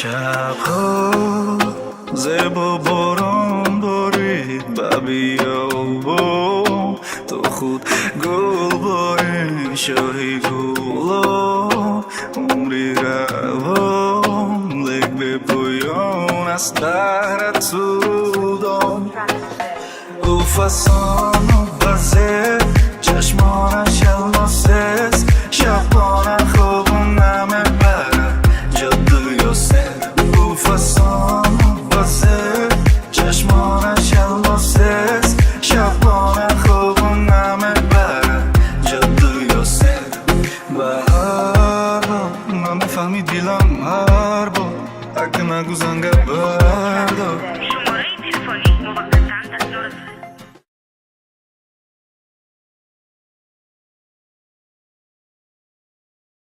شبها زیبا باران بارید و بیابان تو خود گل بارین شاهی گلا عمری روان لگ به پایان از قهرت سودان او فسان و بزه چشمانش الماسست شبانه خوابم نمیبره جاده یا سر او فسان و بزه چشمانش الماسست شبانه خوابم نمیبره جاده یا سر و هر بار نمیفهمی دیلم هر بار اگه نگو زنگه بردار